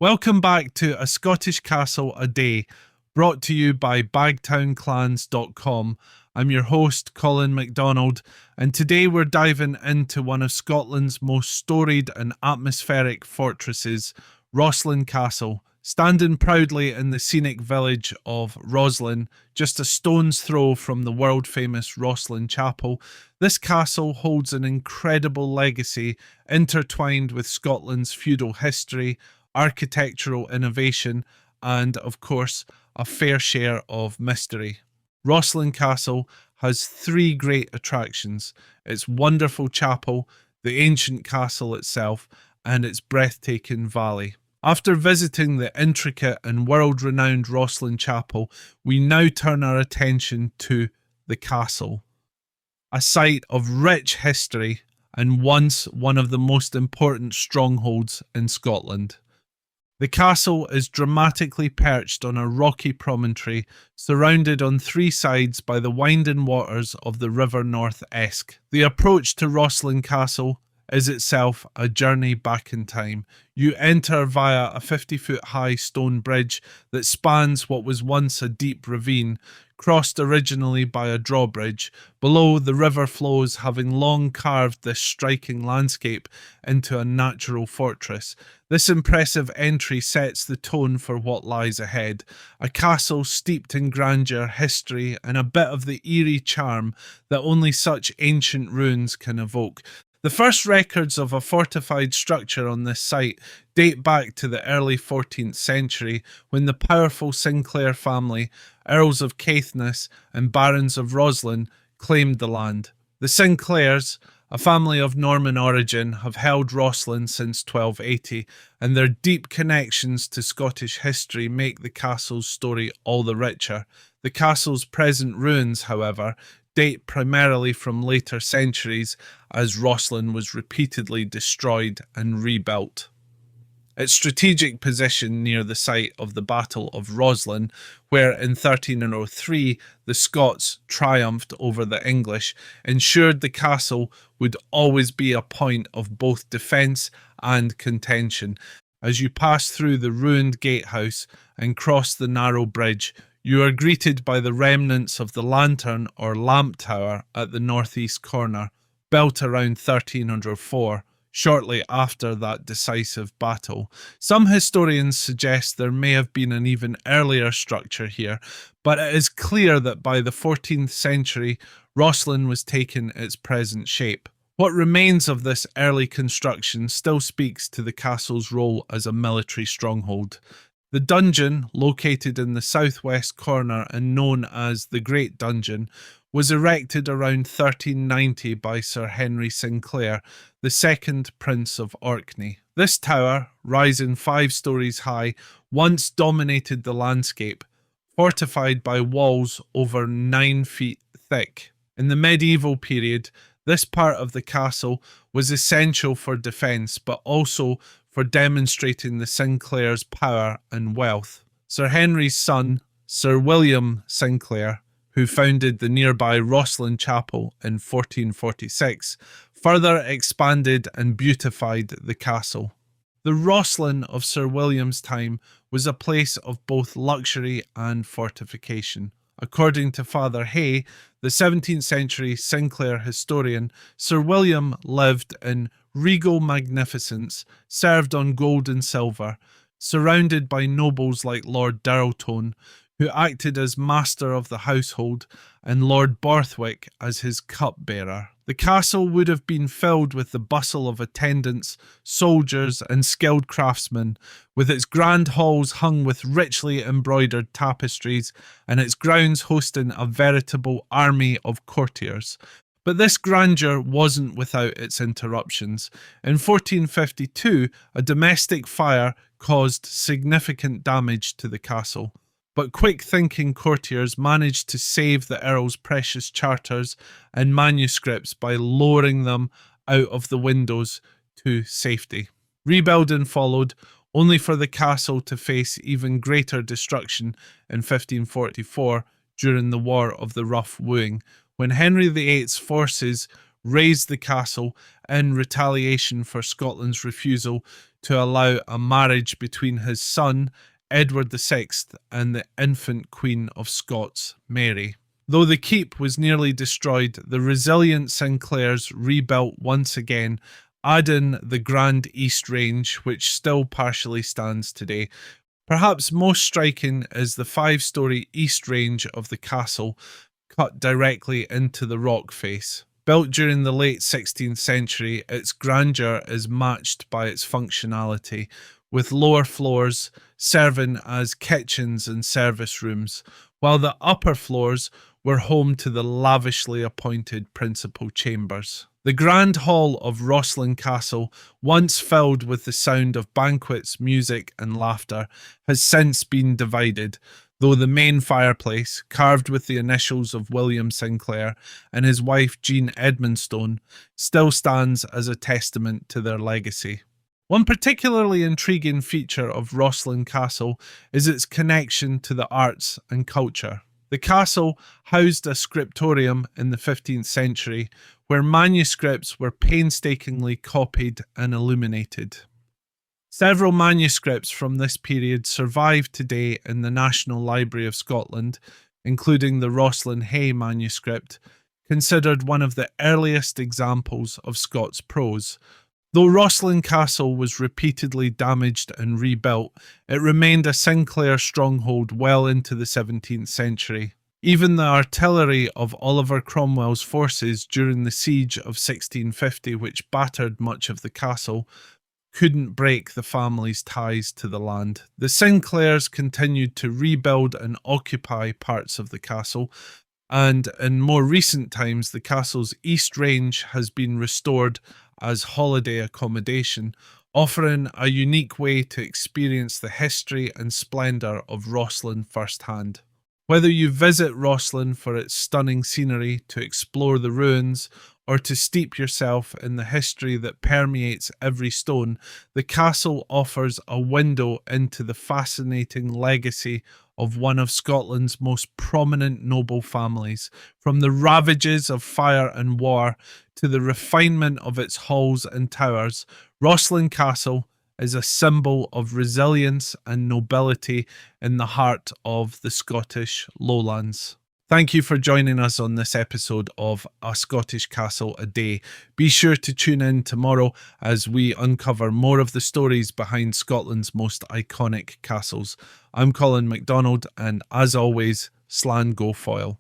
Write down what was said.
Welcome back to A Scottish Castle a Day, brought to you by bagtownclans.com. I'm your host, Colin MacDonald, and today we're diving into one of Scotland's most storied and atmospheric fortresses, Rosslyn Castle. Standing proudly in the scenic village of Roslin, just a stone's throw from the world-famous Rosslyn Chapel, this castle holds an incredible legacy intertwined with Scotland's feudal history, architectural innovation, and, of course, a fair share of mystery. Rosslyn Castle has three great attractions: its wonderful chapel, the ancient castle itself, and its breathtaking valley. After visiting the intricate and world-renowned Rosslyn Chapel, we now turn our attention to the castle, a site of rich history and once one of the most important strongholds in Scotland. The castle is dramatically perched on a rocky promontory, surrounded on three sides by the winding waters of the River North Esk. The approach to Rosslyn Castle is itself a journey back in time. You enter via a 50-foot high stone bridge that spans what was once a deep ravine, crossed originally by a drawbridge. Below, the river flows, having long carved this striking landscape into a natural fortress. This impressive entry sets the tone for what lies ahead, a castle steeped in grandeur, history, and a bit of the eerie charm that only such ancient ruins can evoke. The first records of a fortified structure on this site date back to the early 14th century, when the powerful Sinclair family, Earls of Caithness and Barons of Roslin, claimed the land. The Sinclairs, a family of Norman origin, have held Roslin since 1280, and their deep connections to Scottish history make the castle's story all the richer. The castle's present ruins, however, date primarily from later centuries, as Roslin was repeatedly destroyed and rebuilt. Its strategic position near the site of the Battle of Roslin, where in 1303 the Scots triumphed over the English, ensured the castle would always be a point of both defence and contention. As you pass through the ruined gatehouse and cross the narrow bridge, you are greeted by the remnants of the lantern or lamp tower at the northeast corner, built around 1304, shortly after that decisive battle. Some historians suggest there may have been an even earlier structure here, but it is clear that by the 14th century, Roslin was taking its present shape. What remains of this early construction still speaks to the castle's role as a military stronghold. The dungeon, located in the southwest corner and known as the Great Dungeon, was erected around 1390 by Sir Henry Sinclair, the second Prince of Orkney. This tower, rising 5 stories high, once dominated the landscape, fortified by walls over 9 feet thick. In the medieval period, this part of the castle was essential for defence, but also for demonstrating the Sinclairs' power and wealth. Sir Henry's son, Sir William Sinclair, who founded the nearby Rosslyn Chapel in 1446, further expanded and beautified the castle. The Roslin of Sir William's time was a place of both luxury and fortification. According to Father Hay, the 17th century Sinclair historian, Sir William lived in regal magnificence, served on gold and silver, surrounded by nobles like Lord Dirltone, who acted as master of the household, and Lord Borthwick as his cupbearer. The castle would have been filled with the bustle of attendants, soldiers, and skilled craftsmen, with its grand halls hung with richly embroidered tapestries, and its grounds hosting a veritable army of courtiers. But this grandeur wasn't without its interruptions. In 1452, a domestic fire caused significant damage to the castle, but quick-thinking courtiers managed to save the Earl's precious charters and manuscripts by lowering them out of the windows to safety. Rebuilding followed, only for the castle to face even greater destruction in 1544 during the War of the Rough Wooing, when Henry VIII's forces razed the castle in retaliation for Scotland's refusal to allow a marriage between his son, Edward VI, and the infant Queen of Scots, Mary. Though the keep was nearly destroyed, the resilient Sinclairs rebuilt once again, adding the Grand East Range, which still partially stands today. Perhaps most striking is the 5-storey east range of the castle, cut directly into the rock face. Built during the late 16th century, its grandeur is matched by its functionality, with lower floors serving as kitchens and service rooms, while the upper floors were home to the lavishly appointed principal chambers. The Grand Hall of Rosslyn Castle, once filled with the sound of banquets, music and laughter, has since been divided, though the main fireplace, carved with the initials of William Sinclair and his wife Jean Edmonstone, still stands as a testament to their legacy. One particularly intriguing feature of Rosslyn Castle is its connection to the arts and culture. The castle housed a scriptorium in the 15th century, where manuscripts were painstakingly copied and illuminated. Several manuscripts from this period survive today in the National Library of Scotland, including the Rosslyn Hay manuscript, considered one of the earliest examples of Scots prose. Though Rosslyn Castle was repeatedly damaged and rebuilt, it remained a Sinclair stronghold well into the 17th century. Even the artillery of Oliver Cromwell's forces during the siege of 1650, which battered much of the castle, couldn't break the family's ties to the land. The Sinclairs continued to rebuild and occupy parts of the castle, and in more recent times the castle's east range has been restored as holiday accommodation, offering a unique way to experience the history and splendour of Roslin firsthand. Whether you visit Roslin for its stunning scenery, to explore the ruins, or to steep yourself in the history that permeates every stone, the castle offers a window into the fascinating legacy of one of Scotland's most prominent noble families. From the ravages of fire and war to the refinement of its halls and towers, Rosslyn Castle is a symbol of resilience and nobility in the heart of the Scottish lowlands. Thank you for joining us on this episode of A Scottish Castle a Day. Be sure to tune in tomorrow as we uncover more of the stories behind Scotland's most iconic castles. I'm Colin MacDonald, and as always, Slan Go Foil.